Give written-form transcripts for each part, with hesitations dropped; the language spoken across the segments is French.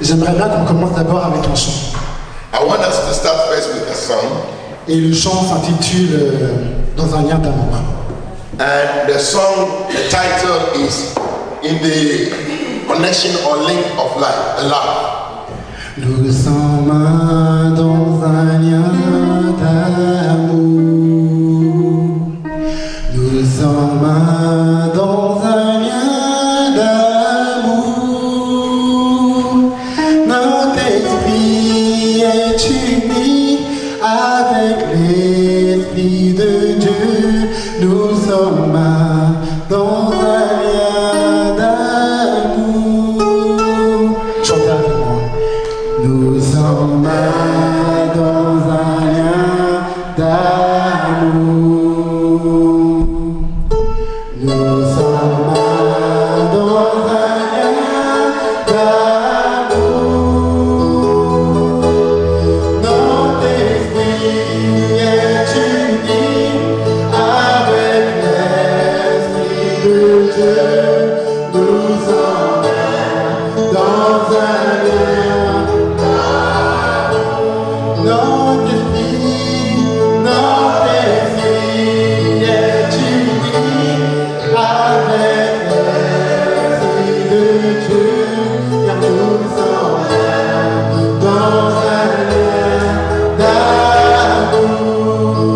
J'aimerais bien qu'on commence d'abord avec un chant. I want us to start first with a song. Et le chant s'intitule Dans un lien d'amour. And the song, the title is In the Connection or Link of Life, Love. Nous sommes dans un lien d'amour. Nous sommes dans un lien d'amour. Notre esprit est uni avec l'esprit de Dieu. Nous sommes dans un lien d'amour. Chantez avec moi. Nous sommes dans un lien d'amour. Nous sommes dans un lien d'amour. Notre esprit est uni avec l'esprit de Dieu. Nous sommes dans un lien. Notre esprit est uni avec l'esprit de Dieu, car nous sommes dans un lien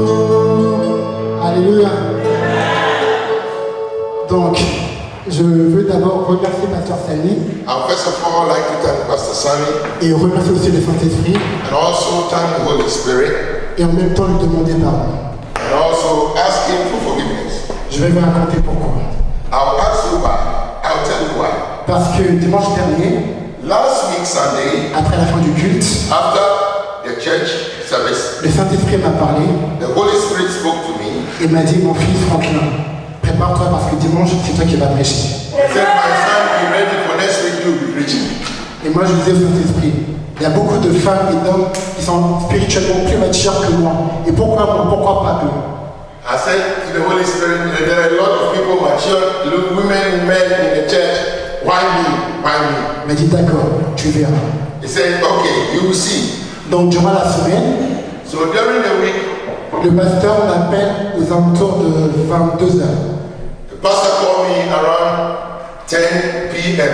d'amour. Alléluia. Donc, je veux d'abord remercier Pasteur Sally First of all, I'd like to thank Pastor Sammy et remercier aussi le Saint-Esprit and also thank the Holy Spirit et en même temps lui demander pardon. and also ask Him for forgiveness. Je vais vous raconter pourquoi. I'll ask you why. I'll tell you why. Parce que dimanche dernier, Last week, Sunday, après la fin du culte, after the church service, le Saint-Esprit m'a parlé the Holy Spirit spoke to me. et m'a dit, mon fils Franklin, prépare-toi parce que dimanche, c'est toi qui vas prêcher. He said, my son, be ready for next week, you'll be preaching. Et moi, je disais au Saint-Esprit, il y a beaucoup de femmes et d'hommes qui sont spirituellement plus matures que moi. Et pourquoi moi, pourquoi pas eux? I said to the Holy Spirit, there are a lot of people mature, women, men in the church. Why me? Why me? Il m'a dit, d'accord, tu verras. He said, okay, you will see. Donc, durant la semaine, So during the week, le pasteur m'appelle aux alentours de 22h. the pastor called me around 10 p.m.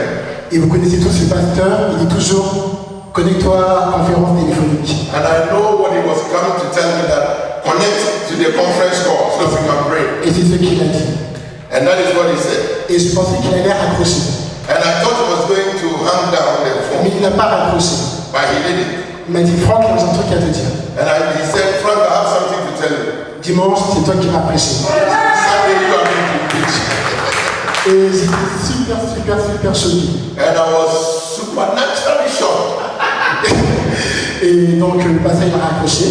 Et vous connaissez tous le pasteur, il dit toujours, connecte-toi à la conférence téléphonique. And I know what he was coming to tell me, that connect to the conference call so we can pray. Et c'est ce qu'il a dit. And that is what he said. Et je pensais qu'il allait raccrocher. And I thought he was going to hang down the Mais phone, il n'a pas raccroché. but he didn't. Il m'a dit, Franck, j'ai un truc à te dire. And he said, Frank, I have something to tell you. Dimanche, c'est toi qui vas prêcher. Sunday you are going to preach. Et j'étais super choqué. And I was supernaturally shocked. Et donc le pasteur il a raccroché.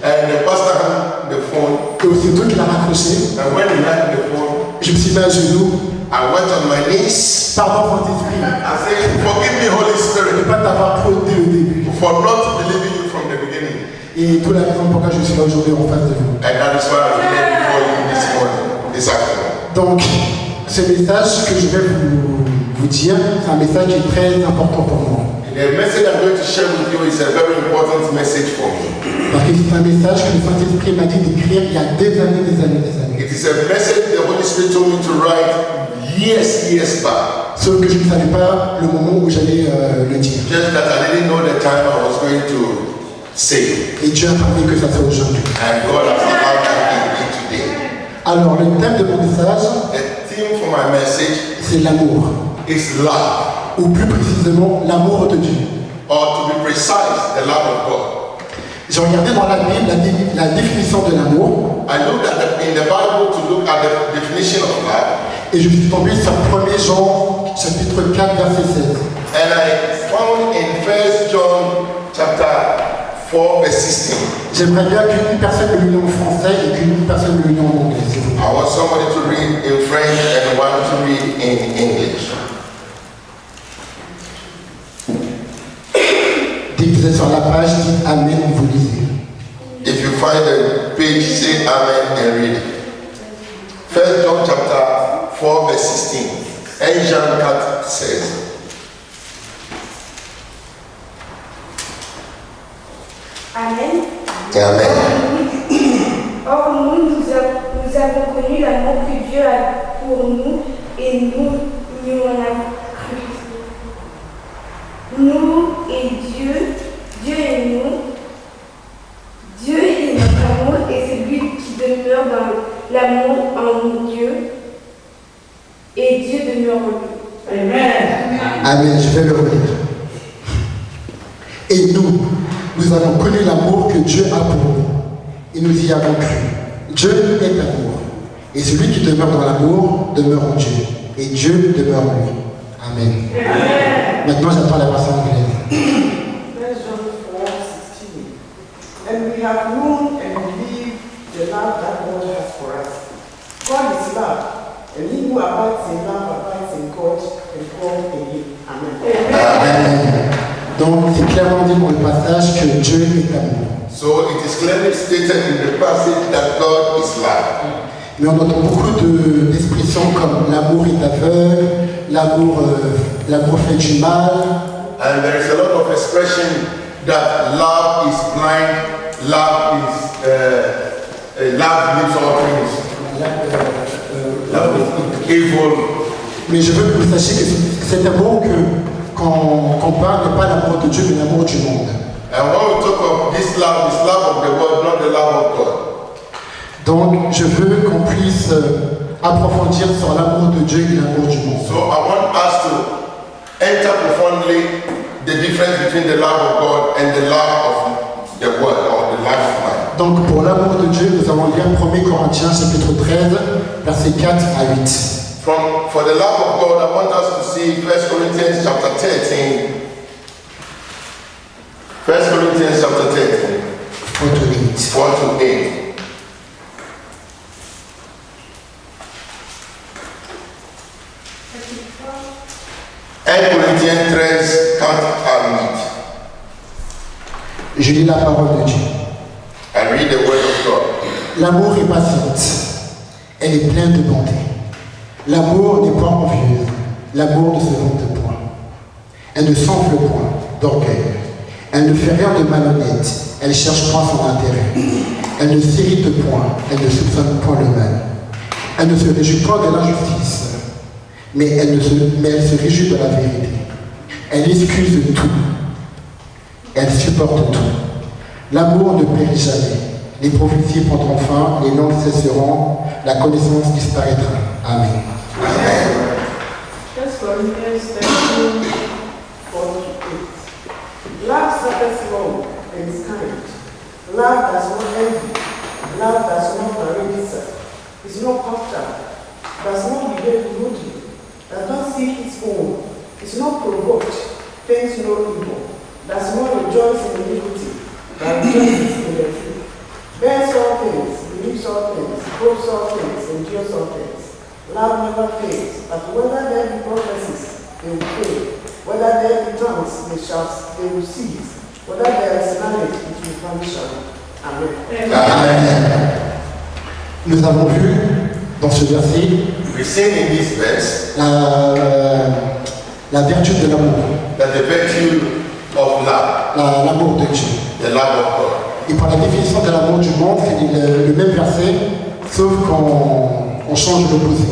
And the pastor hung the phone. Et aussitôt qu'il a raccroché, And when he hung the phone, je me suis mis à genoux. I went on my knees. Pardon, Saint-Esprit, I said, forgive me, Holy de ne Spirit, pas t'avoir trop dit au début. for not believing you from the beginning. Et toute la raison pour laquelle je suis là aujourd'hui en face de vous. And that is why I'm here before you this morning, this afternoon. Donc, ce message que je vais vous dire, c'est un message qui est très important pour moi. The message I'm going to share with you is a very important message for me. Parce que c'est un message que le Saint-Esprit m'a dit d'écrire il y a des années. It is a message the Holy Spirit told me to write years back. Sauf que je ne savais pas le moment où j'allais le dire. Just that I didn't know the time I was going to say it. Et Dieu a permis que ça soit aujourd'hui. And God has allowed that to be today. Alors, le thème de mon message, The theme for my message c'est l'amour. is love. Ou plus précisément, l'amour de Dieu. Or to be precise, the love of God. J'ai regardé dans la Bible la définition de l'amour I looked in the Bible to look at the definition of love. et je suis tombé sur 1 Jean chapitre 4 verset 16. And I found in 1 John chapter 4 verse 16. J'aimerais bien qu'une personne me le lise en français et qu'une personne me le lise en anglais. s'il vous plaît. I want somebody to read in French and one to read in English. Dès que vous êtes sur la page, dites Amen, vous lisez. If you find the page, say Amen and read it. 1 John chapter 4 verse 16. 1 Jean 4 says, Amen. Amen. Or, nous avons connu l'amour que Dieu a pour nous et nous en avons cru. Nous et Dieu et nous. Dieu est notre amour et celui qui demeure dans l'amour en Dieu et Dieu demeure en lui. Amen. Amen, je vais le relire. Et nous avons connu l'amour que Dieu a pour nous et nous y avons cru. Dieu est amour et celui qui demeure dans l'amour demeure en Dieu et Dieu demeure en lui. Amen. Amen. Maintenant, j'attends la version anglaise. First John 4:16. And we have known and believed the love that God has for us. God is love, and he who abides in love abides in God and God in him. Amen. Amen. Donc, c'est clairement dit dans le passage que Dieu est amour. So it is clearly stated in the passage that God is love. Mais on entend beaucoup d'expressions comme l'amour est aveugle, l'amour fait du mal. And there is a lot of expression that love is blind, love leaves all things, love is evil. Mais je veux que vous sachiez que cet amour qu'on parle n'est pas l'amour de Dieu, mais l'amour du monde. And when we talk of this love of the world, not the love of God. Donc, je veux qu'on puisse approfondir sur l'amour de Dieu et l'amour du monde. So I want us to enter profoundly the difference between the love of God and the love of the world or the life of man. Donc, pour l'amour de Dieu, nous allons lire 1 Corinthiens chapitre 13, versets 4 à 8. For the love of God, I want us to see 1 Corinthians chapter 13. 1 Corinthians chapter 13, 4 to 8. 4 to 8. Corinthiens 13, 4 à 8. Je lis la parole de Dieu. I read the word of God. L'amour est patiente, elle est pleine de bonté. L'amour n'est pas envieuse, l'amour ne se vante point. Elle ne s'enfle point d'orgueil. Elle ne fait rien de malhonnête, elle cherche point son intérêt. Elle ne s'irrite point, elle ne soupçonne point le mal. Elle ne se réjouit pas de l'injustice, mais elle se réjouit de la vérité. Elle excuse tout, elle supporte tout. L'amour ne périt jamais. Les prophéties prendront fin, les langues cesseront, la connaissance disparaîtra. Amen. Amen. 1 Corinthians 13, 4 to 8. Love suffers long and is kind. Love does not envy. Love does not parade itself. Is not puffed up. Does not behave rudely. Does not seek its own. Is not provoked. Thinks no evil. Does not rejoice in iniquity, but rejoices in the truth. Bears all things, believes all things, hopes all things, endures all things. Love never fades, but whether there be prophecies, they will fail. Whether there be tongues, they will cease. Whether there is knowledge, it will vanish away. Amen. Amen. Nous avons vu dans ce verset We sing in this verse la vertu de l'amour, that the virtue of love, l'amour de Dieu. the love of God. Et par la définition de l'amour du monde, c'est le même verset, sauf qu'on change l'opposé.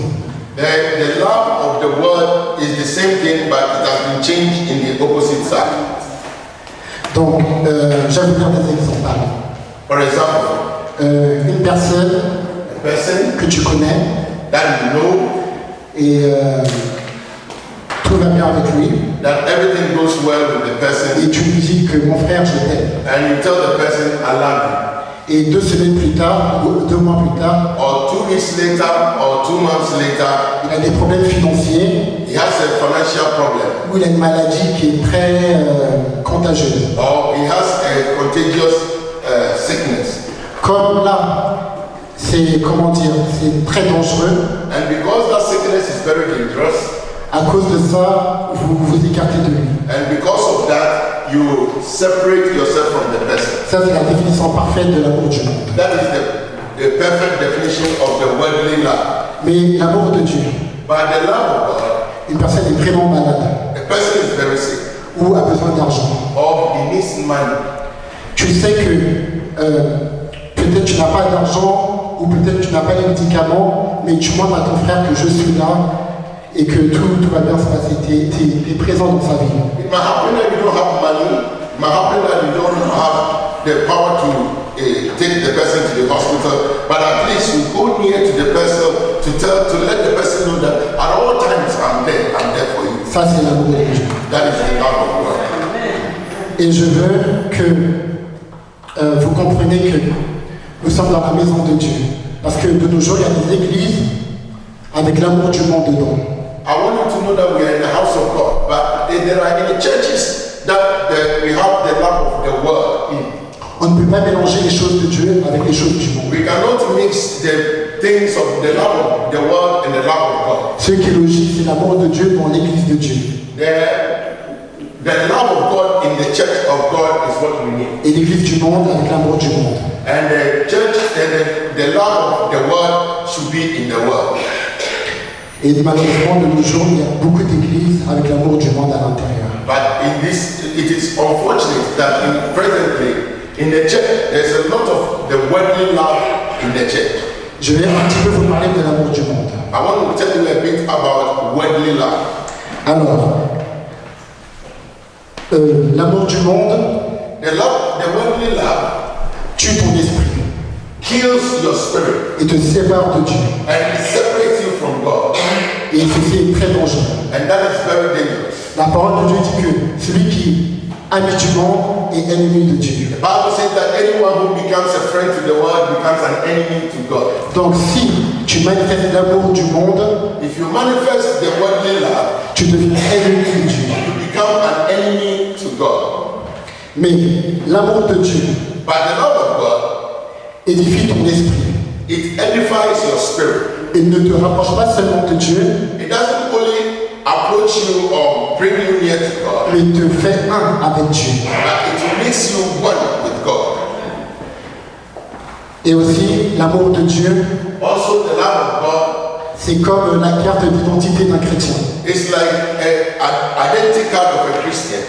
The love of the world is the same thing, but it has been changed in the opposite side. Donc, je vais vous dire des exemples. For example, Une personne a person que tu connais that you know, et tout va bien avec lui, that everything goes well with the person, et tu lui dis que mon frère, je t'aime. and you tell the person, I love Et 2 semaines plus tard, ou 2 mois plus tard, you. Or 2 weeks later, or 2 months later, il a des problèmes financiers, he has a financial problem, ou il a une maladie qui est très contagieuse. or he has a contagious sickness. Comme là, c'est, comment dire, c'est très dangereux. And because that sickness is very dangerous, À cause de ça, vous vous écartez de lui. and because of that, you separate yourself from the person. Ça, c'est la définition parfaite de l'amour du monde. That is the perfect definition of the worldly love. Mais l'amour de Dieu, But the love of God, une personne est vraiment malade the person is very sick, ou a besoin d'argent. or he needs money. Tu sais que peut-être tu n'as pas d'argent ou peut-être tu n'as pas les médicaments, mais tu montres à ton frère que je suis là et que tout va bien se passer. Tu es présent dans sa vie. It might happen that you don't have money. It might happen that you don't have the power to take the person to the hospital, but at least you go near to the person to let the person know that at all times I'm there for you. Ça, c'est l'amour de Dieu. That is the love of God. Et je veux que vous compreniez que nous sommes dans la maison de Dieu. Parce que de nos jours, il y a des églises avec l'amour du monde dedans. I want you to know that we are in the house of God, but there are in the churches that we have the love of the world. On ne peut pas mélanger les choses de Dieu avec les choses du monde. We cannot mix the things of the love of the world and the love of God. Ce qui est logique, c'est l'amour de Dieu dans l'église de Dieu. The love of God in the church of God is what we need. Et l'église du monde avec l'amour du monde. And the church and the love of the world should be in the world. Et malheureusement, de nos jours, il y a beaucoup d'églises avec l'amour du monde à l'intérieur. But in this, it is unfortunate that presently in the church, there's a lot of the worldly love in the church. Je vais un petit peu vous parler de l'amour du monde. I want to tell you a bit about worldly love. Alors, l'amour du monde The worldly love tue ton esprit kills your spirit et te sépare de Dieu. and it separates you from God. Et ceci est très dangereux. And that is very dangerous. La parole de Dieu dit que celui qui ami du monde est ennemi de Dieu. The Bible says that anyone who becomes a friend to the world becomes an enemy to God. Donc si tu manifestes l'amour du monde, If you manifest the worldly love, tu deviens ennemi de Dieu. you become an enemy to God. Mais l'amour de Dieu But the love of God, édifie ton esprit. it edifies your spirit. Il ne te rapproche pas seulement de Dieu, It doesn't only approach you or bring you near to God, mais te fait un avec Dieu. but it makes you one with God. Et aussi, l'amour de Dieu, Also, the love of God c'est comme la carte d'identité d'un chrétien. is like an identity card of a Christian.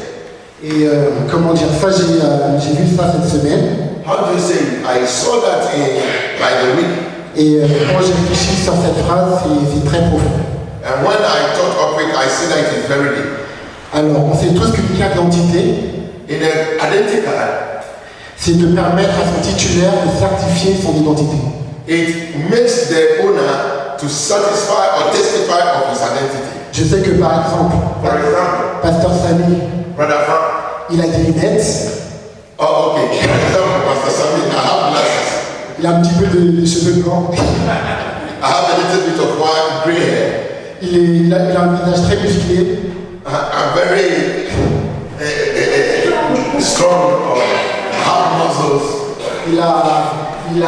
Et comment dire, ça j'ai vu ça cette semaine. How do you say it? I saw that by the week. Et quand j'ai réfléchi sur cette phrase, c'est très profond. And when I thought of it, I see that it is very deep. Alors, on sait tous qu'une carte d'identité, In an identity card, c'est de permettre à son titulaire de certifier son identité. it makes the owner to satisfy or testify of his identity. Je sais que par exemple, For example, Pasteur Samy, Brother Frank. il a des lunettes, Oh, okay. For example, Pastor Sammy, I have glasses. il a un petit peu de cheveux blancs, I have a little bit of white, gray hair. il a un visage très musclé, I'm very strong or have muscles. il a de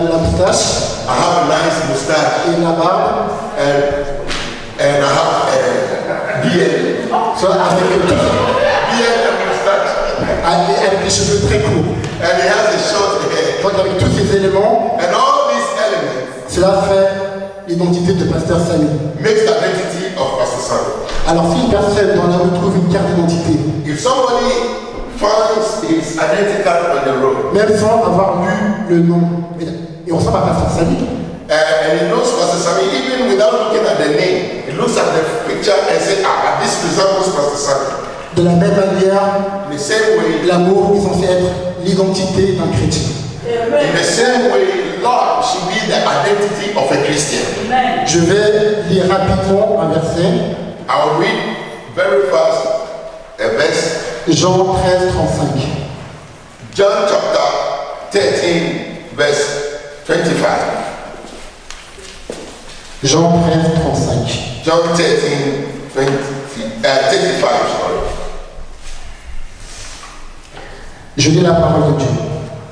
la moustache I have a nice mustache et la barbe, and I have a beard. soit avec, Beard and mustache. avec des cheveux très courts. And he has a short hair. Donc avec tous ces éléments, And all these elements cela fait l'identité de Pasteur Samy. makes the identity of Pastor Sam. Alors si une personne dans la rue trouve une carte d'identité, If somebody finds his identity card on the road, même sans avoir lu le nom, et on ressemble à Pasteur Samy, and he knows Pastor Sammy, even without looking at the name, he looks at the picture and says, this resembles Pastor Sammy. de la même manière, In the same way, l'amour est censé être l'identité d'un chrétien. in the same way, love should be the identity of a Christian. Je vais lire rapidement un verset, I will read very fast a verse, Jean 13, 35. John chapter 13, verse 25. Jean 13, 35. John 13, 35, sorry. Je lis la parole de Dieu.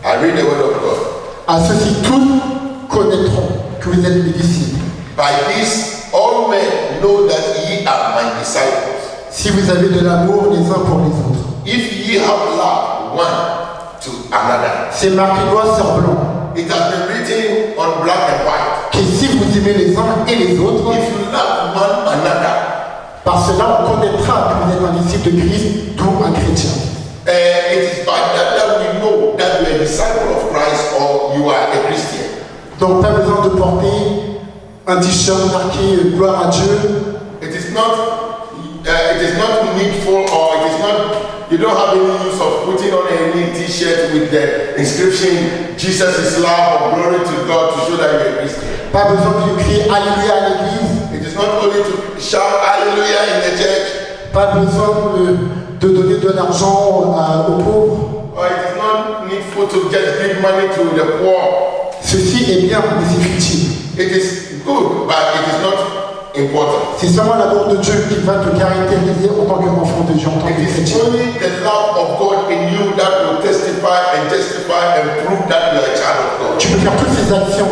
I read the word of God. À ceci, tous connaîtront que vous êtes mes disciples, By this, all men know that ye are my disciples. si vous avez de l'amour les uns pour les autres. If ye have love one to another. C'est marqué noir sur blanc, It has been written on black and white. que si vous aimez les uns et les autres, If you love one another, par cela on connaîtra que vous êtes un disciple de Christ, d'où un chrétien. it is by that we know that you are a disciple of Christ or you are a Christian. Donc pas besoin de porter un t-shirt marqué gloire à Dieu. It is not needful, or it is not, you don't have any use of putting on any t-shirt with the inscription Jesus is love or glory to God to show that you're a Christian. Pas besoin de crier Alléluia à l'église. It is not only to shout hallelujah in the church. Pas besoin de donner de l'argent aux pauvres. Or it is not needful to just give money to the poor. Ceci est bien, mais c'est futile. It is good, but it is not important. C'est seulement l'amour de Dieu qui va te caractériser en tant qu'enfant de Dieu, en tant It que is chrétien. only the love of God in you that will testify and justify and prove that you are a child of God. Tu peux faire toutes ces actions,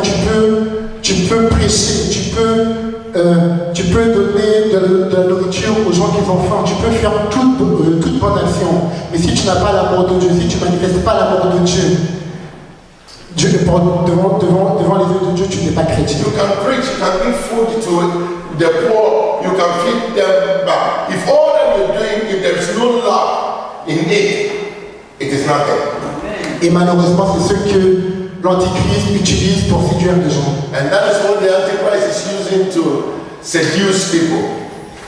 tu peux prêcher, tu peux donner de la nourriture aux gens qui ont faim, tu peux faire toute bonne action. Mais si tu n'as pas l'amour de Dieu, si tu ne manifestes pas l'amour de Dieu, devant les yeux de Dieu, tu n'es pas chrétien. You can preach, you can give food to the poor, you can feed them back. If all that you're doing, if there is no love in it, it is nothing. Et malheureusement, c'est ce que l'Antichrist utilise pour séduire les gens. And that is what the Antichrist is using to seduce people.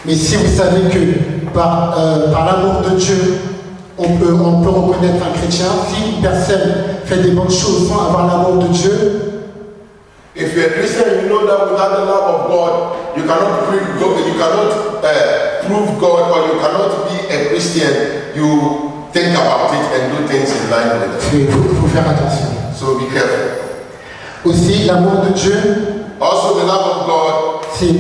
Mais si vous savez que par l'amour de Dieu, on peut reconnaître un chrétien, si une personne fait des bonnes choses sans avoir l'amour de Dieu, If you're a Christian, you know that without the love of God, you cannot prove God, or you cannot be a Christian. You think about it and do things in line with it. il faut faire attention. So be careful. Aussi, l'amour de Dieu, Also, the love of God c'est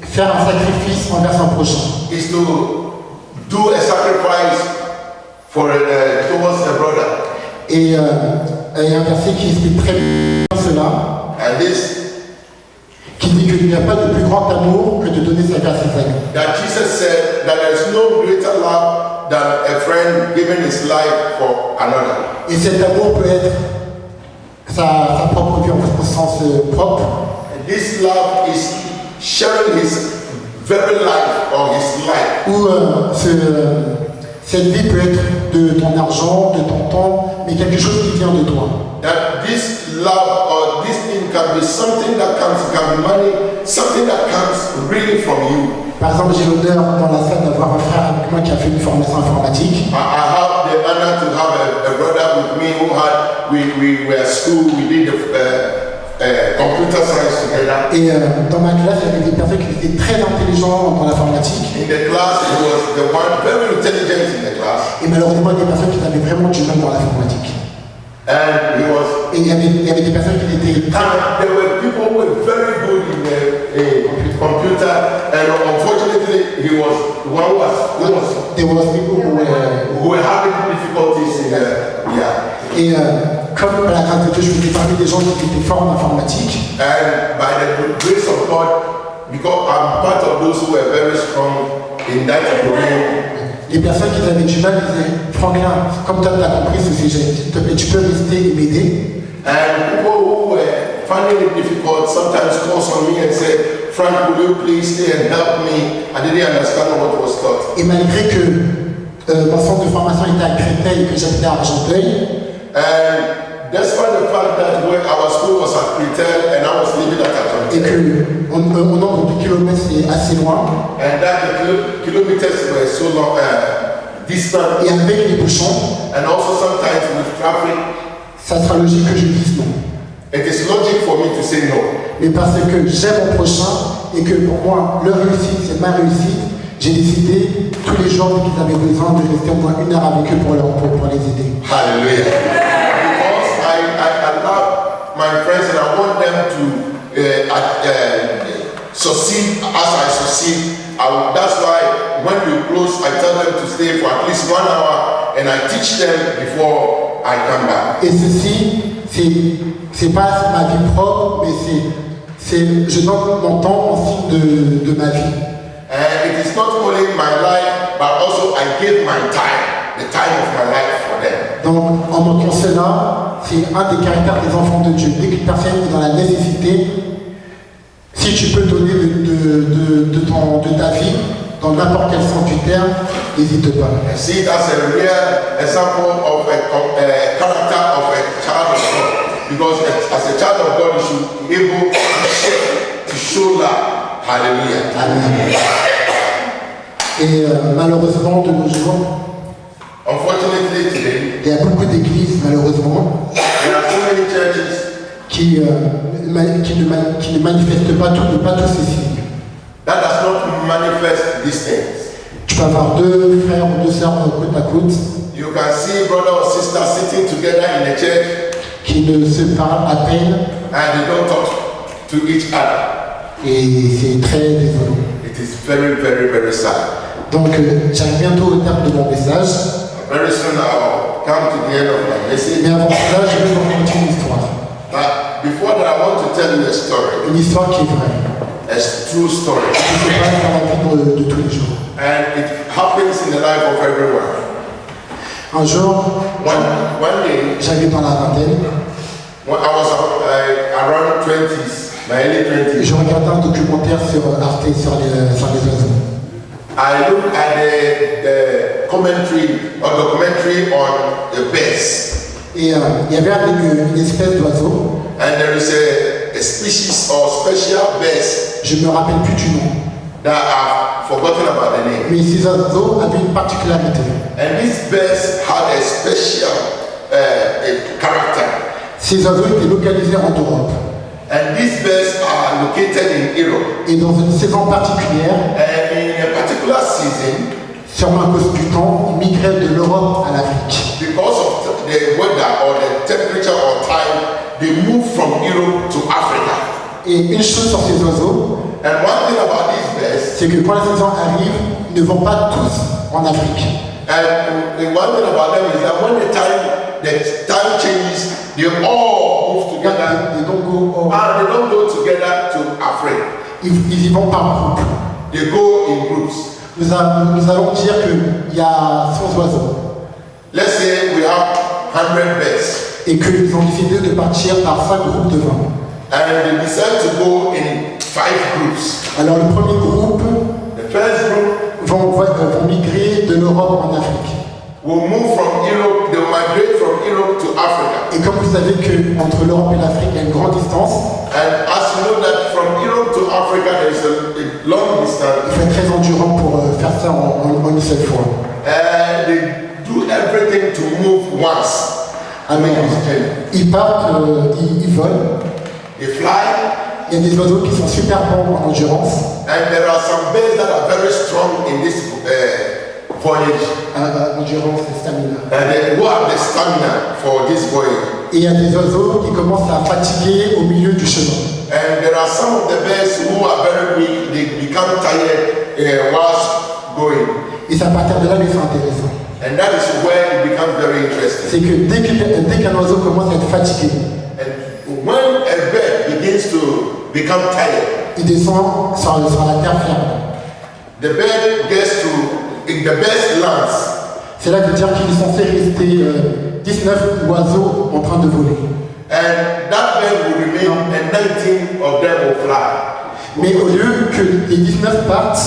faire un sacrifice envers son prochain. is to do a sacrifice towards a brother. Et il y a un verset qui explique très bien cela, And this, qui dit qu'il n'y a pas de plus grand amour que de donner sa vie à ses amis. that Jesus said that there is no greater love than a friend giving his life for another. Et cet amour peut être sa propre vie au sens propre, And this love is sharing his very life or his life. ou cette vie peut être de ton argent, de ton temps, mais quelque chose qui vient de toi. That this love or this thing can be something that can be money, something that comes really from you. Par exemple, j'ai l'honneur dans la salle d'avoir un frère avec moi qui a fait une formation informatique. I have the honor to have a brother with me who we were at school, we did the computer science together. Et dans ma classe, il y avait des personnes qui étaient très intelligentes dans l'informatique. In the class, he was the one very intelligent in the class. Et malheureusement, il y a des personnes qui avaient vraiment du mal dans l'informatique. And he was. Et il y avait des personnes qui étaient très... And there were people who were very good in the computer, and unfortunately, he was the one who was There was people who were having difficulties in Et comme par la grâce de Dieu, je faisais parmi des gens qui étaient forts en informatique. And by the grace of God, because I'm part of those who were very strong in that domain. Les personnes qui avaient du mal disaient, Franklin, comme toi tu as compris ce sujet, s'il te plaît, tu peux rester et m'aider. And people who were finding it difficult sometimes calls on me and say, Frank, will you please stay and help me? I didn't understand what was taught. Et malgré que mon centre de formation était à Créteil et que j'habitais à Argenteuil, And despite the fact that our school was at Cretel and I was living at et Argenteuil, que mon nombre de kilomètres c'est assez loin, and that the kilometers were so long, distant, et avec les bouchons, and also sometimes with traffic, ça sera logique que je dise non. it is logic for me to say no. Mais parce que j'aime mon prochain et que pour moi, leur réussite, c'est ma réussite, j'ai décidé tous les jours qu'ils avaient besoin de rester au moins 1 heure avec eux pour les aider. Hallelujah. Because I love my friends and I want them to succeed as I succeed. That's why when we close, I tell them to stay for at least 1 hour and I teach them before I come back. Et ceci, c'est pas ma vie propre, mais je donne mon temps en signe de ma vie. And it is not only my life, but also I give my time, the time of my life for them. Donc, en montrant cela, c'est un des caractères des enfants de Dieu. Dès qu'une personne est dans la nécessité, si tu peux donner de ta vie, dans n'importe quel sens du terme, n'hésite pas. And see it as a real example of a character of a child of God. Because as a child of God, you should be able to show love. Hallelujah. Amen. Et malheureusement, de nos jours, Unfortunately today, il y a beaucoup d'églises, malheureusement, there are so many churches qui ne manifestent pas tous ces signes. that does not manifest these things. Tu peux avoir deux frères ou deux sœurs côte à côte You can see brother or sister sitting together in a church qui ne se parlent à peine and they don't talk to each other. et c'est très désolant. It is very, very, very sad. Donc j'arrive bientôt au terme de mon message, Very soon I'll come to the end of my message. mais avant cela, je vais vous raconter une histoire. But before that, I want to tell you a story, Une histoire qui est vraie. a true story. Qui se passe dans la vie de tous les jours. And it happens in the life of everyone. Un jour, One day, j'avais dans la vingtaine, when I was around 20s, my early 20s, je regardais un documentaire sur Arte sur les oiseaux. I looked at the documentary on the birds. Et il y avait une espèce d'oiseau, And there is a species or special birds je ne me rappelle plus du nom, that I've forgotten about the name. mais ces oiseaux avaient une particularité. And these birds had a special a character. Ces oiseaux étaient localisés en Europe. And these birds are located in Europe. Et dans une saison particulière, And in a particular season, sûrement à cause du temps, ils migraient de l'Europe à l'Afrique. because of the weather or the temperature or time, they move from Europe to Africa. Et une chose sur ces oiseaux, And one thing about these birds, c'est que quand la saison arrive, ils ne vont pas tous en Afrique. and the one thing about them is that when the time changes, they all move together. Et donc, And they don't go together to Africa. ils y vont par groupe. They go in groups. Nous allons dire qu'il y a 100 oiseaux Let's say we have 100 birds, et qu'ils ont décidé de partir par 5 groupes de 20. and they decide to go in 5 groups. Alors le premier groupe The first group vont migrer de l'Europe en Afrique. will move from Europe, they will migrate from Europe to Africa. Et comme vous savez qu'entre l'Europe et l'Afrique, il y a une grande distance, And as you know that from Europe to Africa there is a long il distance, faut être très endurant pour faire ça en une seule fois. and they do everything to move once. Alors, ils partent, ils volent. They fly, Il y a des oiseaux qui sont super bons en endurance. and there are some birds that are very strong in this voyage, Endurance et stamina. and they who have the stamina for this voyage. Et il y a des oiseaux qui commencent à fatiguer au milieu du chemin. And there are some of the birds who are very weak, they become tired whilst going. Et c'est à partir de là que c'est intéressant. And that is where it becomes very interesting. C'est que dès qu'un oiseau commence à être fatigué, And when a bird begins to become tired, il descend sur la terre ferme. the bird gets to, in the best lands, C'est là que dire qu'il est censé rester 19 oiseaux en train de voler. and that bird will remain, and 19 of them will fly. Mais au lieu que les 19 partent,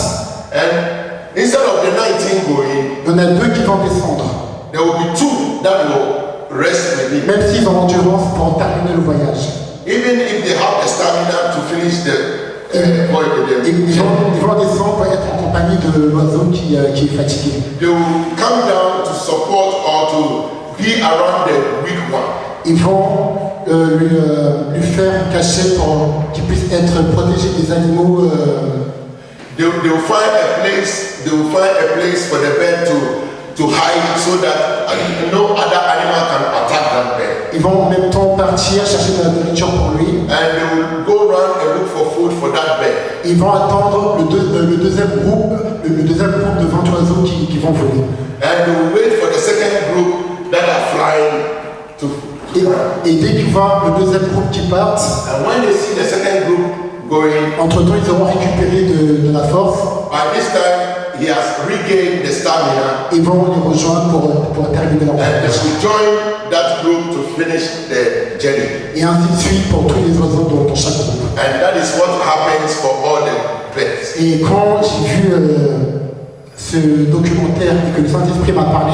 And instead of the 19 going, il y en a 2 qui vont descendre. there will be 2 that will rest with it. Même s'ils ont l'endurance pour terminer le voyage. Even if they have the stamina to finish the voyage, Et ils vont descendre pour être en compagnie de l'oiseau qui est fatigué. they will come down to support or to be around the weak one. Ils vont lui faire cacher pour qu'il puisse être protégé des animaux. They will find a place. They will find a place for the bird to hide, so that no other animal can attack that bird. Ils vont en même temps partir chercher de la nourriture pour lui. And they will go around and look for food for that bird. Ils vont attendre le deuxième groupe de 20 oiseaux qui vont voler. And they will wait for the second group that are flying to. Et dès qu'ils voient le deuxième groupe qui part, And when they see the second group going, entre-temps ils auront récupéré de la force. by this time he has regained the stamina, Ils vont les rejoindre pour terminer leur and they voyage. will join that group to finish the journey. Et ainsi de suite pour tous les oiseaux dans chaque groupe. And that is what happens for all the birds. Et quand j'ai vu ce documentaire et que le Saint-Esprit m'a parlé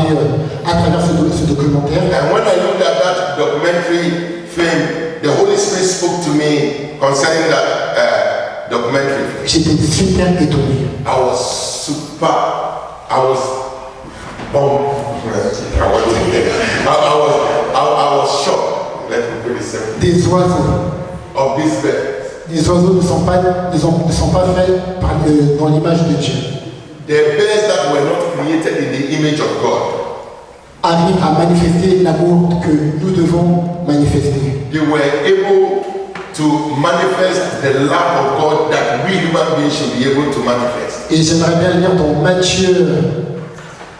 à travers ce documentaire. And when I looked at that documentary film, the Holy Spirit spoke to me concerning that documentary film. J'étais super étonné. I was shocked. Let me put it simply. Des oiseaux. Of this bird. Les oiseaux ne sont pas faits dans l'image de Dieu. The birds that were not created in the image of God Arrivent à manifester l'amour que nous devons manifester. they were able to manifest the love of God that we human beings should be able to manifest. Et j'aimerais bien lire dans Matthieu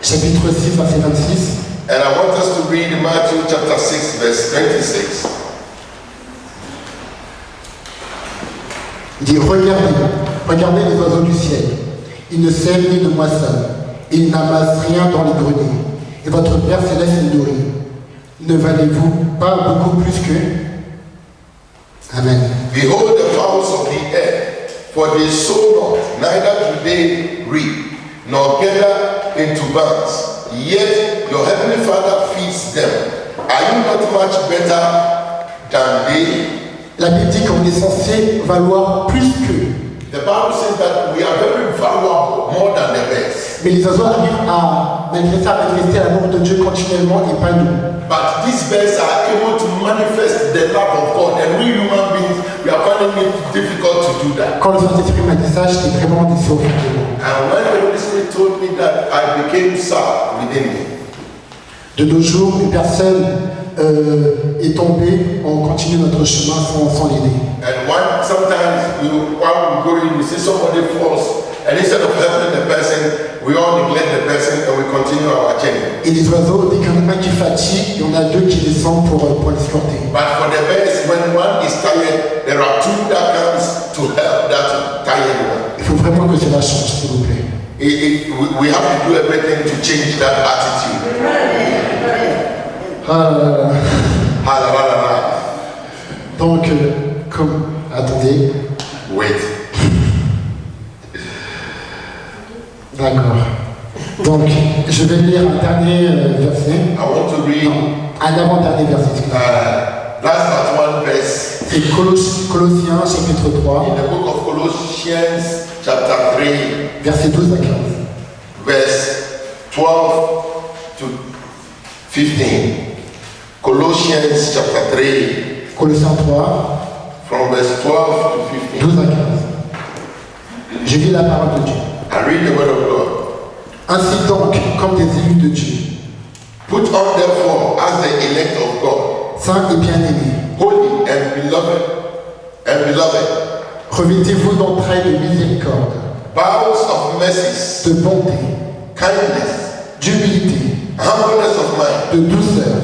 chapitre 6, verset 26. And I want us to read Matthew chapter 6, verse 26. Il dit, regardez les oiseaux du ciel. Ils ne sèment ni ne moissonnent. Ils n'amassent rien dans les greniers. Et votre Père céleste les nourrit. Ne valez-vous pas beaucoup plus qu'eux? Amen. Behold the fowls of the air, for they sow not, neither do they reap, nor gather into barns, yet your heavenly Father feeds them. Are you not much better than they? La Bible dit qu'on est censé valoir plus qu'eux. The Bible says that we are very valuable, more than the birds. Mais les oiseaux arrivent à manifester l'amour de Dieu continuellement et pas nous. But these birds are able to manifest the love of God, and we human beings, we are finding it difficult to do that. Quand le Saint-Esprit m'a dit ça, j'étais vraiment déçu au fond de moi. And when the Holy Spirit told me that, I became sad within me. De nos jours, une personne est tombée, on continue notre chemin sans l'aider. And sometimes while we go in, we see somebody falls, and instead of helping the person, we all neglect the person and we continue our journey. Et les oiseaux, dès qu'il y en a un qui fatigue, il y en a deux qui descendent pour l'escorter. But for the birds, when one is tired, there are two that comes to help that tired one. Il faut vraiment que cela change, s'il vous plaît. We have to do everything to change that attitude. Hallelujah. Donc, attendez. Wait. D'accord. Donc, je vais lire un dernier verset. I want to read Un avant-dernier verset, excusez-moi. last but one verse C'est Colossiens chapitre 3, in the book of Colossians chapter 3, versets 12 à 15. verse 12 to 15. Colossians chapter 3, Colossiens 3, from verse 12 to 15. 12 à 15. Je lis la parole de Dieu. I read the word of God. Ainsi donc, comme des élus de Dieu, Put on therefore as the elect of God, saints et bien-aimés, holy and beloved, revêtez-vous d'entrailles de miséricorde, bowels of mercies, de bonté, kindness, d'humilité, humbleness of mind, de douceur,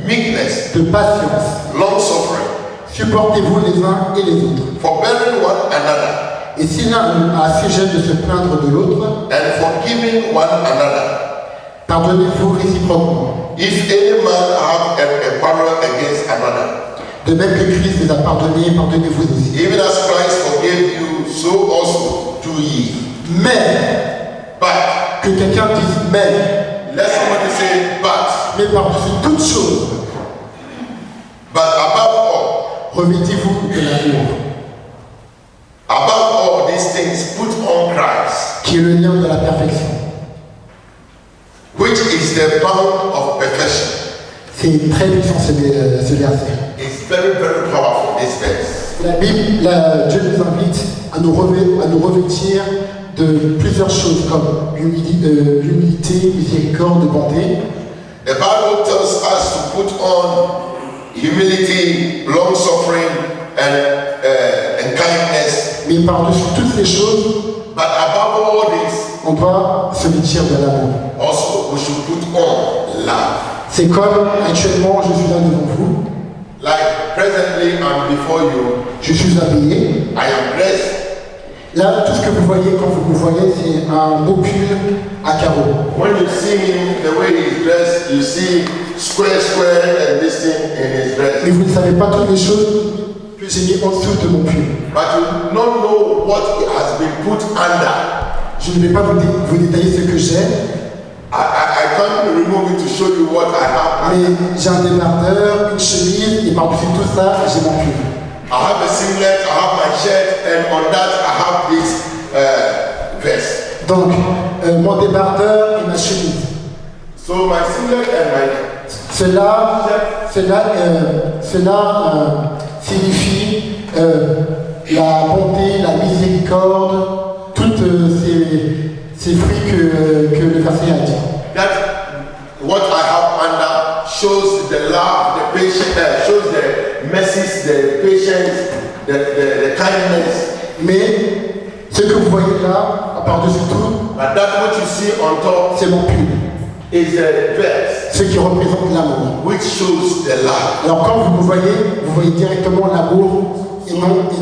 meekness, de patience. long suffering, Supportez-vous les uns et les autres. forbearing one another, Et si l'un a sujet de se plaindre de l'autre, and forgiving one another. pardonnez-vous réciproquement. If any man have a quarrel against another, De même que Christ vous a pardonné, pardonnez-vous aussi. even as Christ forgave you, so also do ye. Mais, But, que quelqu'un dise mais, let somebody say, but par-dessus toutes choses, above all, revêtez-vous de l'amour, above all these things, put on Christ, qui est le lien de la perfection. which is the bound of perfection. C'est très puissant ce verset. It's very, very powerful, this verse. Dieu nous invite à nous revêtir de plusieurs choses comme l'humilité, miséricorde, bonté. The Bible tells us to put on humility, long suffering, and kindness. Mais par-dessus toutes ces choses, But above all this, on doit se vêtir de l'amour. also we should put on love. C'est comme actuellement, je suis là devant vous, Like presently I'm before you, je suis habillé. I am dressed. Là, tout ce que vous voyez quand vous me voyez, c'est un beau pull à carreaux. When you see him, the way he's dressed, you see square and this thing in his dress. Mais vous ne savez pas toutes les choses que j'ai mis en dessous de mon pull. But you don't know what has been put under. Je ne vais pas vous détailler ce que j'ai, I can't remove it to show you what I have. mais j'ai un débardeur, une chemise, et par-dessus tout ça, j'ai mon pull. I have a singlet, I have my shirt, and on that I have this vest. Donc, mon débardeur et ma chemise. So my singlet and my Cela signifie la bonté, la miséricorde, toutes ces fruits que le verset a dit. that what I have under shows the love, the patience, shows the mercies, the patience, the kindness. Mais ce que vous voyez là, par-dessus tout, But that what you see on top c'est mon pull, is a vest ce qui représente l'amour. which shows the love. Alors quand vous vous voyez directement l'amour et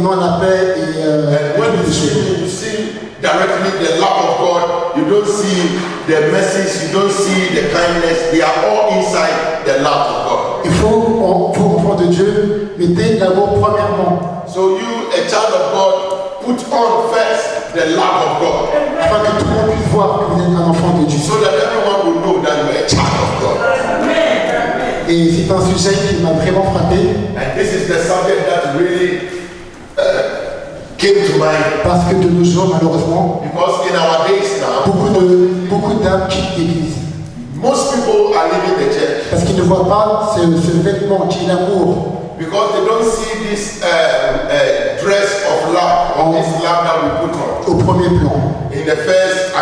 non la paix et And when toutes you ces choses. see directly the love of God, you don't see the mercies, you don't see the kindness. They are all inside the love of God. Il faut, pour enfants de Dieu, mettez l'amour premièrement, So you, a child of God, put on first the love of God, afin que tout le monde puisse voir que vous êtes un enfant de Dieu. so that everyone will know that you are a child of God. Et c'est un sujet qui m'a vraiment frappé, And this is the subject that really came to mind, parce que de nos jours, malheureusement, because in our days now, beaucoup d'âmes quittent l'Église. most people are leaving the church Parce qu'ils ne voient pas ce vêtement qui est l'amour. because they don't see this dress of love or this love that we put on. Au premier plan. In the first,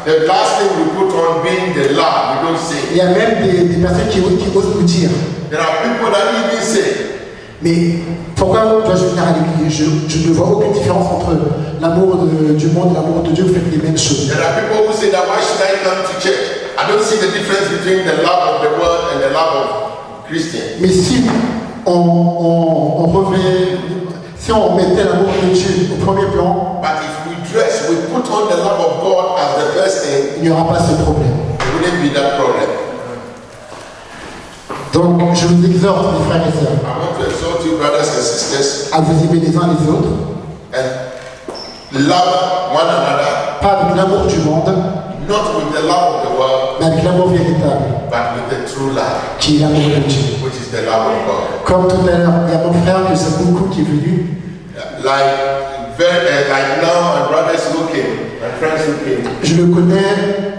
the last thing we put on being the love, we don't say. Il y a même des personnes qui osent nous dire, There are people that even say, mais pourquoi dois-je venir à l'église? Je ne vois aucune différence entre l'amour du monde et l'amour de Dieu, vous faites les mêmes choses. there are people who say that why should I come to church? I don't see the difference between the love of the world and the love of Christians. Mais si si on mettait l'amour de Dieu au premier plan, But if we dress, we put on the love of God as the first thing, il n'y aura pas ce problème. there wouldn't be that problem. Donc je vous exhorte, mes frères et sœurs, I want to exhort you, brothers and sisters, à vous aimer les uns les autres, and love one another, pas avec l'amour du monde, not with the love of the world, mais avec l'amour véritable, but with the true love, qui est l'amour de Dieu. which is the love of God. Comme tout à l'heure, il y a mon frère que j'aime beaucoup qui est venu. Like now, my brothers who came, my friends who came, Je le connais.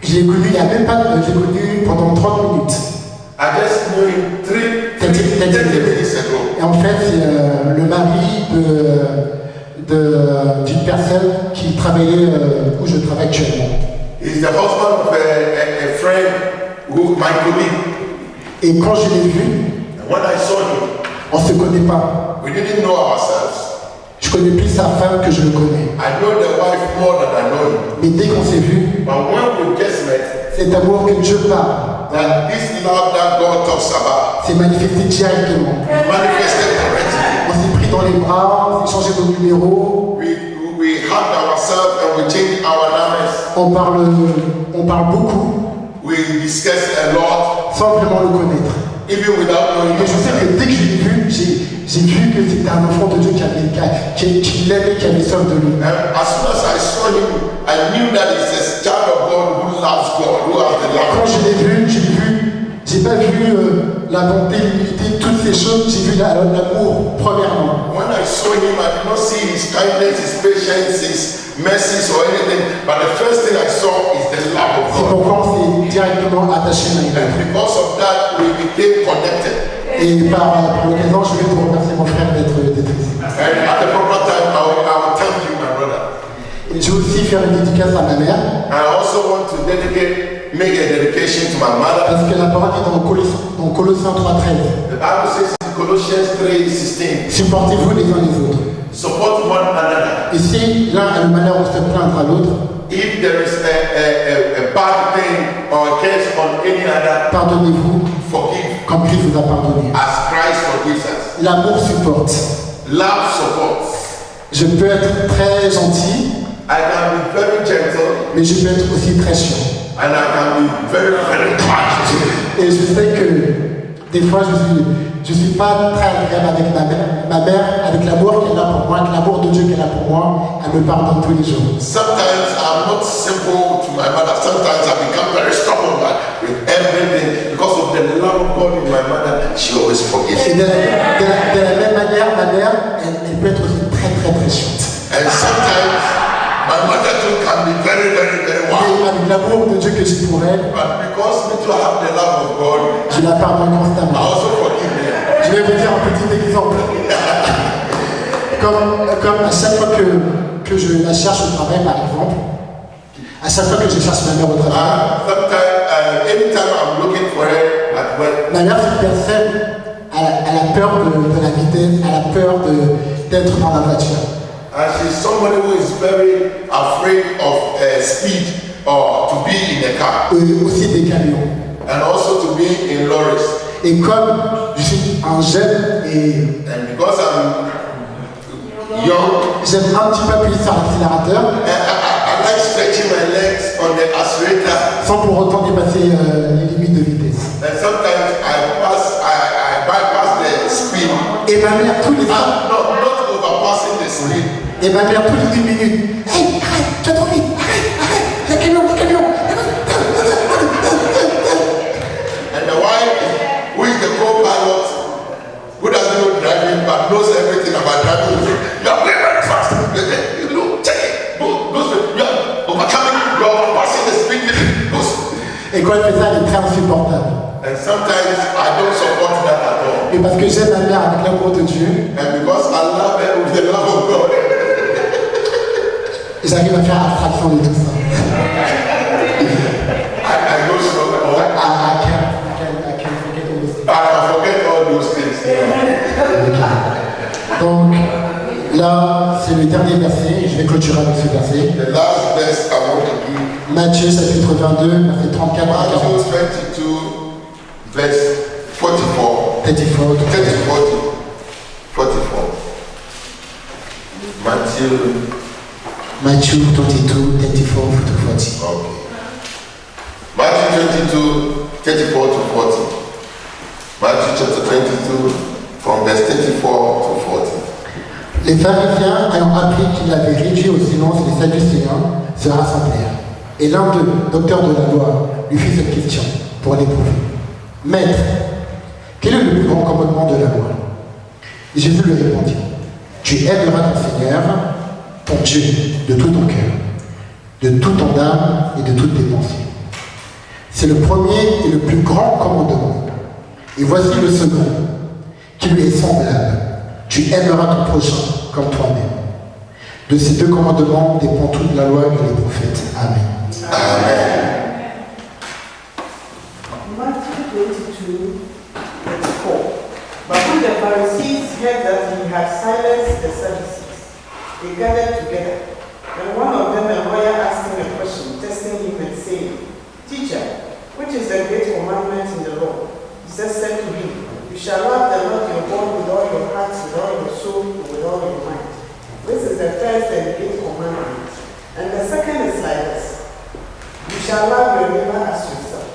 Je l'ai connu il n'y a même pas. Je l'ai connu pendant 30 minutes. I just knew him 30 minutes ago. Et en fait, c'est le mari d'une personne qui travaillait où je travaille actuellement. He's the husband of a friend who, my colleague. Et quand je l'ai vu, And when I saw him, on ne se connaît pas. we didn't know ourselves. Je connais plus sa femme que je le connais. I know the wife more than I know him. Mais dès qu'on s'est vu, But when we just met, cet amour que Dieu parle that this love that God talks about s'est manifesté directement. manifested directly. On s'est pris dans les bras, on s'est changé nos numéros. We hugged ourselves and we changed our numbers. On parle beaucoup We discussed a lot, sans vraiment le connaître. even without knowing Mais je sais que him. dès que je l'ai vu, j'ai vu que c'était un enfant de Dieu qui l'aimait, qui avait soif de lui. And as soon as I saw him, I knew that he's a child of God who loves God, who has the Quand love. je l'ai vu, j'ai pas vu la bonté, l'humilité, toutes ces choses, j'ai vu l'amour premièrement. When I saw him, I did not see his kindness, his patience, his mercies or anything, but the first thing I saw is the love of C'est God. pourquoi on s'est directement attaché l'un et l'autre. And because of that, we became connected. Et par l'occasion, je vais te remercier mon frère d'être ici. And at the proper time, I will thank you, my brother. Et je vais aussi faire une dédicace à ma mère, I also want to make a dedication to my mother. parce que la parole est dans Colossiens 3:13. The Bible says in Colossians 3:16, Supportez-vous les uns les autres. support one another. Et si l'un a le malheur de se plaindre à l'autre, If there is a bad thing or a case on any other, pardonnez-vous forgive comme Christ vous a pardonné. as Christ forgives us. L'amour supporte. Love supports. Je peux être très gentil, I can be very gentle mais je peux être aussi très chiant. and I can be very, very kind. Et je sais que des fois, je suis je ne suis pas très agréable avec ma mère. Ma mère, avec l'amour qu'elle a pour moi, avec l'amour de Dieu qu'elle a pour moi, elle me pardonne tous les jours. Sometimes I'm not simple to my mother. Sometimes I become very stubborn with everything because of the love of God in my mother. She always forgives Et me. de la même manière, ma mère, elle peut être aussi très chiante. And sometimes my mother too can be very wild. Et avec l'amour de Dieu que j'ai pour elle, But because me too have the love of God, je la pardonne I constamment. also forgive them. Je vais vous dire un petit exemple. Comme à chaque fois que je la cherche au travail, par exemple, à chaque fois que je cherche ma mère au travail, Sometimes, anytime I'm looking for her at work, ma mère, c'est une personne, elle a peur de la vitesse, elle a peur d'être dans la voiture. and she's somebody who is very afraid of speed or to be in a car Aussi des camions. and also to be in lorries. Et comme je suis un jeune et And because I'm young, j'aime un petit peu appuyer sur l'accélérateur, I like stretching my legs on the accelerator. sans pour autant dépasser les limites de vitesse. And sometimes I bypass the speed. Et ma mère, tous les Not overpassing the speed. Et ma mère, toutes les 1 minute, hey, arrête, tu vas trop vite, arrête, le camion. And the wife, who is the co-pilot, who doesn't know driving but knows everything about driving, will say, you are going very fast. You know, check it. You are overcoming, you are passing the speed limit. Et quand elle fait ça, elle est très insupportable. And sometimes I don't support that at all. Et parce que j'aime ma mère avec l'amour de Dieu, And because I love her with the love of God, j'arrive à faire abstraction de tout ça. I go slow. I can forget all this. I forget all those things. Donc, là, c'est le dernier verset, et je vais clôturer avec ce verset. The last verse I want to give, Matthieu chapitre 22, verset 34 à 40. Matthew 22, verse 44. 34. 44. Matthew. Matthew 22, 34 to 40. Okay. Matthew 22, 34 to 40. Matthew chapter 22, from verse 34 to 40. Les pharisiens, ayant appris qu'il avait réduit au silence les Sadducéens, se rassemblèrent. Et l'un d'eux, docteur de la loi, lui fit cette question pour l'éprouver. Maître, quel est le plus grand commandement de la loi? Et Jésus lui répondit, tu aimeras ton Seigneur, ton Dieu, de tout ton cœur, de toute ton âme et de toutes tes pensées. C'est le premier et le plus grand commandement. Et voici le second, qui lui est semblable. Tu aimeras ton prochain comme toi-même. De ces deux commandements dépend toute la loi et les prophètes. Amen. Matthew 22, 34. But when the Pharisees heard that he had silenced the Sadducees, they gathered together. And one of them, a lawyer, asked him a question, testing him and saying, Teacher, which is the great commandment in the law? Jesus said to him, You shall love the Lord your God with all your heart, with all your soul, and with all your mind. This is the first and great commandment. And the second is like this. You shall love your neighbor as yourself.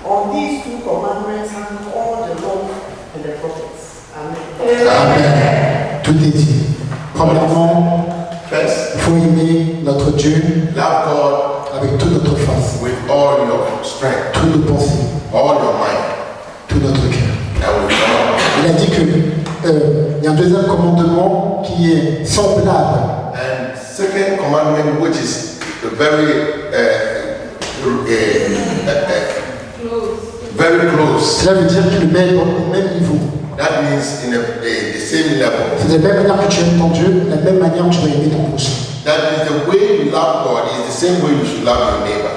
On these two commandments hang all the law and the prophets. Amen. Amen. Tout est dit. Premièrement, First, il faut aimer notre Dieu love God avec toute notre force, with all your strength, toutes nos pensées, all your mind, tout notre cœur. and with all. Il a dit qu'il y a un deuxième commandement qui est semblable. And second commandment, which is very close. Cela veut dire qu'il met au même niveau. That means in the same level. C'est de la même manière que tu aimes ton Dieu, de la même manière que tu dois aimer ton prochain. That means the way you love God is the same way you should love your neighbor.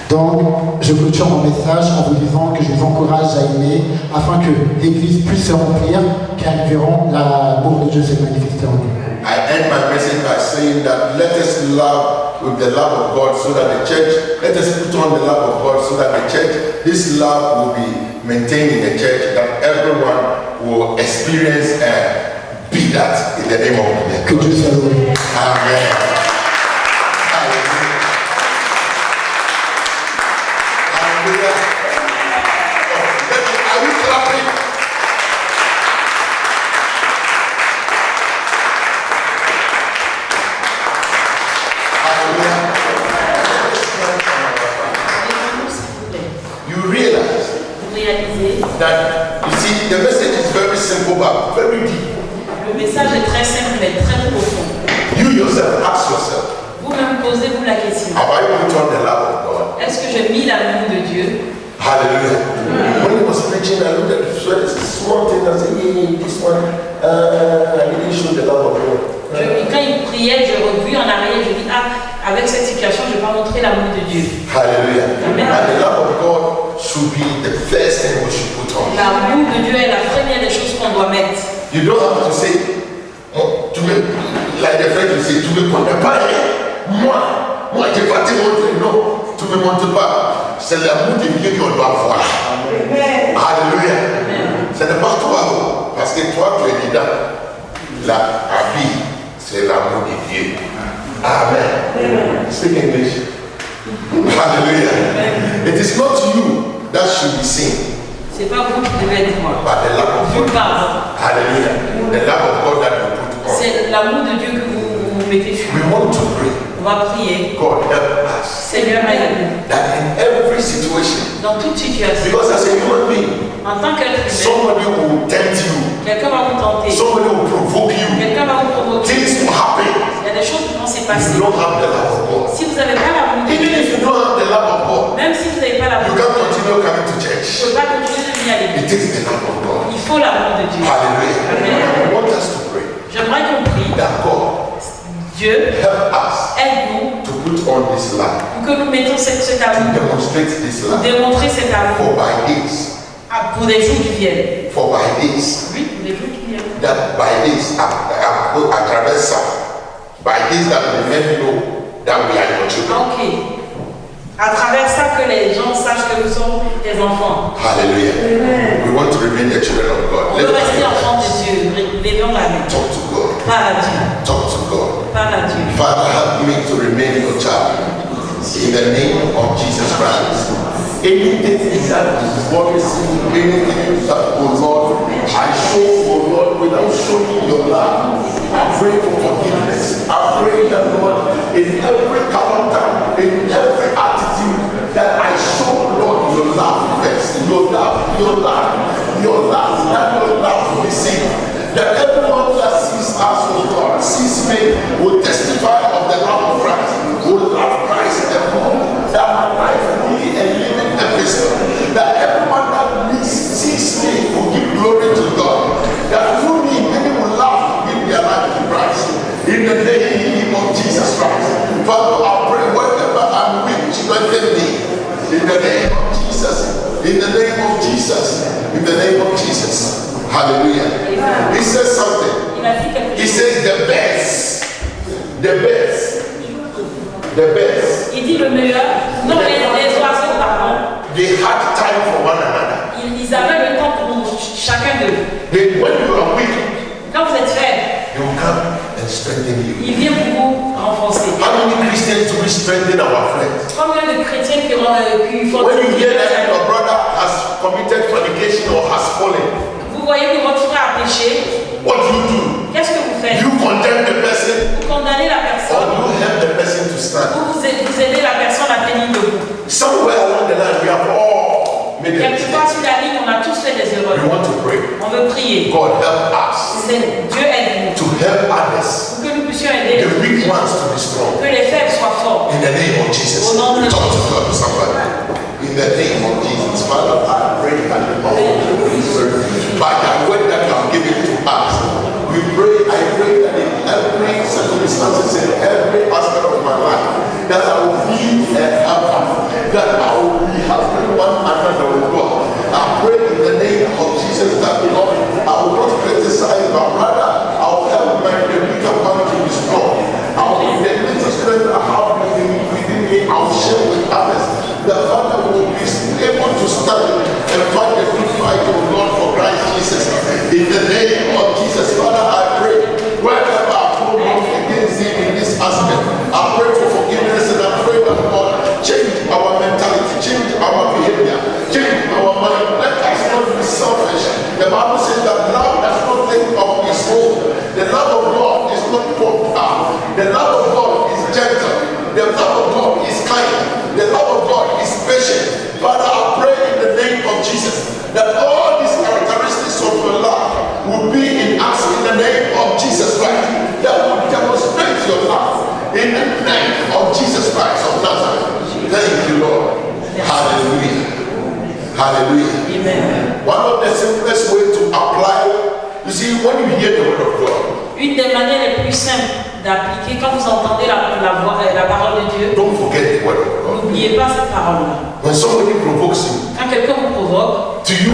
Donc, je clôture mon message en vous disant que je vous encourage à aimer afin que l'Église puisse se remplir, car ils verront l'amour de Dieu se manifester en nous. I end my message by saying that let us love with the love of God so that the church, let us put on the love of God so that the church, this love will be maintained in the church, that everyone will experience and be that in the name of God. Que Dieu soit loué. Amen. Hallelujah. Hallelujah. Are you clapping? you realize vous réalisez, that, you see, the message is very simple but very deep. le message est très simple mais très profond. You yourself ask yourself, Vous-même posez-vous la question. have I put on the love of God? Est-ce que j'ai mis l'amour de Dieu? Hallelujah. When he was preaching, I looked at the sweat, it's a small thing, I said, yeah, this one, I didn't show the love of God. Quand il priait, j'ai revu en arrière, je dis, avec cette situation, je vais pas montrer l'amour de Dieu. Hallelujah. Amen. And the love of God should be the first thing we should put on. L'amour de Dieu est la première des choses qu'on doit mettre. You don't have to say, oh, like the French will say, tu me connais pas, hein? Moi, j'ai pas te montrer, non, tu me montres pas. C'est l'amour de Dieu qu'on doit avoir. Amen. Alléluia. Ce n'est pas toi, parce que toi, tu es dedans. La vie, c'est l'amour de Dieu. Amen. Speak English. Hallelujah. It is not you that should be seen, C'est pas vous qui devez être moi. but the love of Dieu God. parle. Hallelujah. The love of God that you put on. C'est l'amour de Dieu que vous mettez sur We nous. want to pray. On va prier. God help us. Seigneur, aide-nous. That in every situation, Dans toute situation, because as a human being, en tant qu'être humain, somebody will tempt you, quelqu'un va vous tenter. somebody will provoke you, Quelqu'un va vous provoquer. things will happen. Il y a des choses qui vont se If passer. you don't have the love of God. Si vous n'avez pas l'amour de Even Dieu, if you don't have the love of God, même si vous n'avez pas you l'amour de can't Dieu, continue coming to vous ne church. pouvez pas continuer de venir à It l'église. takes the love of God. Il faut l'amour de Dieu. Hallelujah. I want us to pray J'aimerais qu'on prie. that God Dieu, help us aide-nous to put on this love, pour que nous mettions cet to amour, demonstrate this pour love. démontrer cet amour For by this, pour des jours qui viennent. for by this, Oui, pour des jours qui viennent. that by this, à travers ça, by this that the men know that we are your children. Ok. À travers ça, que les gens sachent que nous sommes des enfants. Hallelujah. We want to remain the children of God. On Let veut us rester enfants de Dieu. Levons la main. talk to God. Parle à Dieu. Talk to God. Parle à Dieu. Father, help me to remain your child. In the name of Jesus Christ. Anything that worries me, anything that, oh Lord, I show, oh Lord, without showing your love, I pray for forgiveness. I pray that, Lord, in every character, in every attitude, that I show, Lord, your love first. Your love, your love, your love, that your love will be seen. That everyone that sees us, oh God, sees me, will testify of the love of Christ, will love Christ and more. That my life will be a living epistle. That everyone that sees me will give glory to God. That through me, many will laugh, give their life to Christ. In the name of Jesus Christ. Father, I pray wherever I'm weak, strengthen me. In the name of Jesus. In the name of Jesus. In the name of Jesus. Hallelujah. He says something. Il a dit quelque He chose. says the best. The best. The best. Il dit le meilleur. Non, les oiseaux, pardon. They had time for one another. Ils avaient le temps pour chacun d'eux. They, when you are weak, Quand vous êtes faible, they will come and strengthen you. il vient pour vous renforcer. How many Christians do we strengthen our friends? Combien de chrétiens qui font When you hear that your brother has committed fornication or has fallen, Vous voyez que votre frère a péché, what do you do? qu'est-ce que vous faites? You condemn the person Vous condamnez la or personne you help the person to stand? ou vous aidez la personne à tenir debout. Somewhere along the line, we have all made a Quelque part mistake. sur la ligne, on a tous fait des We erreurs. want to pray. On veut prier. God help us Dieu aide-nous to help others, pour que nous puissions aider the weak ones to be strong. que les faibles soient forts. In the name of Jesus. Au nom de Talk to God, somebody. In the name of Jesus. Father, I pray that the power of the Holy Spirit, by the word that you have given to us, we pray, I pray that in every circumstance, in every aspect of my life, that I will be a helper, that I will be helping one another with God. I pray in the name of Jesus that, Lord, I will not criticize, but rather I will help the weaker one to be strong. I will the little strength I have within me, I will share with others. The Father will be able to stand and fight the good fight of Lord for Christ Jesus. In the name of Jesus, Father, I pray wherever I go wrong against Him in this aspect, I pray for forgiveness and I pray that God change our mentality, change our behavior, change Jesus. That all these characteristics of your love will be in us in the name of Jesus Christ. That will demonstrate your love in the name of Jesus Christ of Nazareth. Thank you, Lord. Hallelujah. Hallelujah. Amen. One of the simplest ways to apply, you see, when you hear the word of God, Une des manières les plus simples d'appliquer quand vous entendez la parole de Dieu, don't forget the word of God. n'oubliez pas cette parole-là. When somebody provokes you, Quand quelqu'un vous provoque, to you,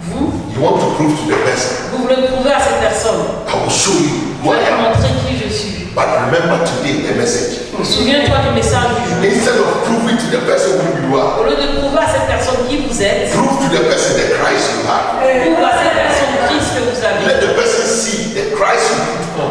vous want to prove to the person, voulez prouver à cette personne. I will show you Je who I vais vous am. montrer qui je suis. But remember today the message. Souviens-toi du message du jour. Instead of proving to the person who you are, Au lieu de prouver à cette personne qui vous êtes, prove to the person the Christ you have. prouve à cette personne Christ que vous avez. Let the person see the Christ you put on.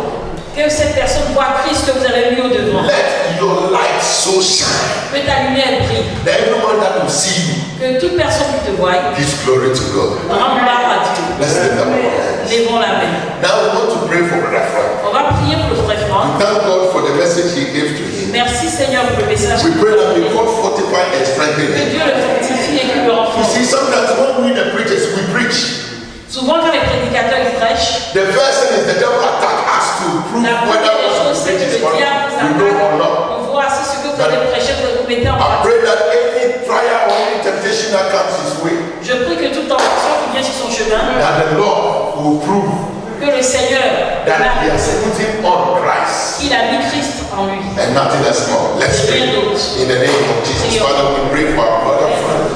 Que cette personne voit Christ que vous avez mis au devant. Let your light so shine Que ta lumière brille. that everyone that will see you Que toute personne qui te voit gives glory to God. rende gloire à Dieu. Let's lift up our hands. Levons la main. Now we want to pray for Brother Frank. On va prier pour le frère Franck. Thank God for the message he gave to him. Merci Seigneur pour le message. We pray that may God fortify and strengthen Que him. Dieu le fortifie et qu'il le You renforce. see, sometimes when we the preachers, we preach. Souvent quand les prédicateurs ils prêchent, The first thing is the devil attack us to prove la whether première des what choses we c'est preach que is le what diable vous we know or attaque. not. On voit si ce que vous allez prêcher vous mettez en I pratique. pray that any trial or any temptation that comes his way, Je prie que toute tentation qui vient sur son chemin, that the Lord will prove que le Seigneur that he has put him on Christ qu'il a mis Christ en lui. and nothing else more. Let's pray in the name of Jesus. Father, we pray for our brother Frank.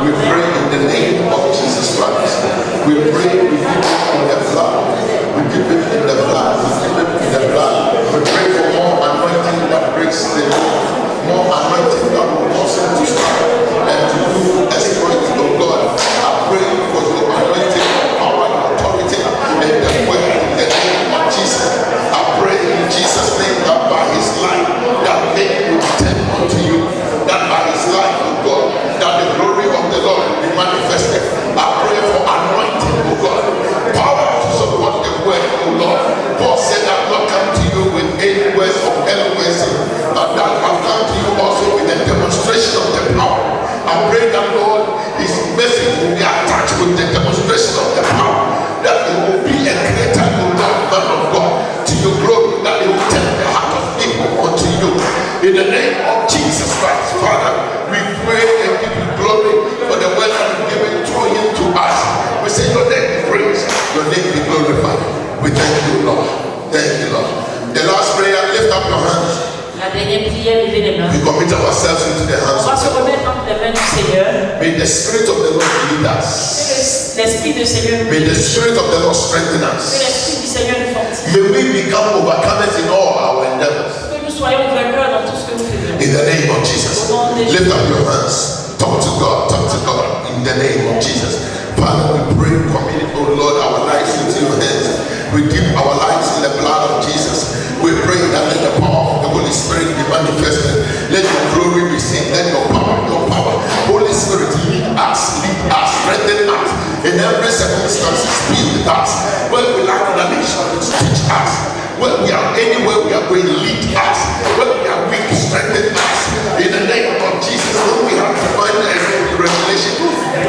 We pray in the name of Jesus Christ. We pray, we keep it in the blood. We keep it in the blood. We keep it in the blood. We pray for more anointing that breaks the yoke. More anointing that will cause him to stand and to do exploits of God. I pray for your anointing, power, and authority in the way, in the name of Jesus. I pray in Jesus' name that by his life, that many will turn unto you. That by his life, oh God, that the glory of the Lord will be manifested. I pray for anointing, oh God, power to support the word, oh Lord. Paul said that not come to you with any words of eloquence, but that have come to you also with a demonstration of the power. I pray that Lord, his message will be attached with the demonstration of the power, that it will be a greater, oh Lord, man of God, to your glory, that it will turn the heart of people unto you. In the name of Jesus Christ, Father, we pray and give you glory for the word that you given through him to us. We say your name be praised, your name be glorified. We thank you, Lord. Thank you, Lord. The last prayer, lift up your hands. La dernière prière, levez les mains. We commit ourselves into the hands On va of se the Lord. remettre entre les mains du Seigneur. May the Spirit of the Lord lead us. Que l'Esprit du Seigneur nous May the guide. Spirit of the Lord strengthen Que us. l'Esprit du Seigneur nous fortifie. May we become overcomers in all our endeavors. Que nous soyons vainqueurs dans tout ce que nous faisons. In the name of Jesus. Lift up your hands. Talk to God. Talk to God. In the name of Jesus. Father, we pray, commit, oh Lord, our lives into your hands. We give our lives in the blood of Jesus. We pray that let the power of the Holy Spirit be manifested. Let your glory be seen. Let your power, Holy Spirit, lead us, strengthen us. In every circumstance, be with us. When we lack knowledge, teach us. When we are anywhere we are going, lead us. When we are weak, strengthen us. In the name of Jesus, when we have divine revelation,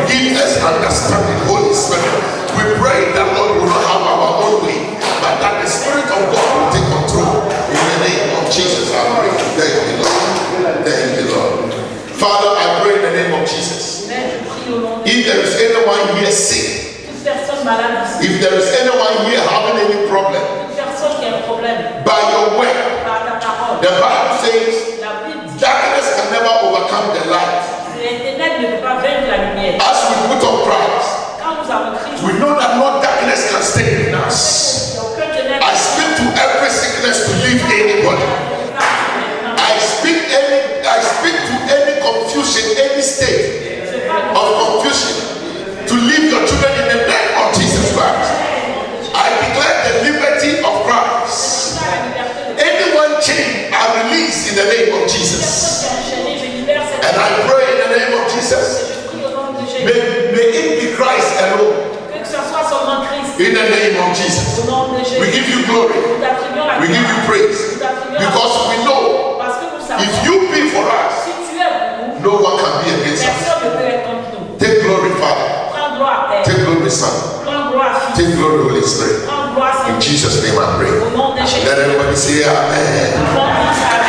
give us understanding, Holy Spirit. We pray that Lord will not have our own way, but that the Spirit of God will take control. In the name of Jesus, I pray. Thank you, Lord. Thank you, Lord. Father, I pray in the name of Jesus. Père, je prie au nom de If there is anyone here sick, toute personne malade ici. if there is anyone here having any problem, Toute personne qui a un problème. by your word, Par ta parole. the Bible says, La Bible dit darkness can never overcome the light. que les ténèbres ne peuvent pas vaincre la lumière. As we put on Christ, Quand nous avons Christ, we know that no darkness can stay in us. aucun ténèbre I speak to every sickness to leave anybody. I speak to any confusion, any state of confusion to leave your children in the name of Jesus Christ. I declare the liberty of Christ. Anyone chained are released in the name of Jesus. And I pray in the name of Jesus. May it be Christ alone. In the name of Jesus. We give you glory. We give you praise. Because we know if you be for us, no one can be against us. Take glory, Father. Take glory, Holy Spirit. Prends gloire, In Saint-Esprit. Jesus' name I pray. Au nom de Jésus. Let everybody say amen. Tout le monde dise Amen.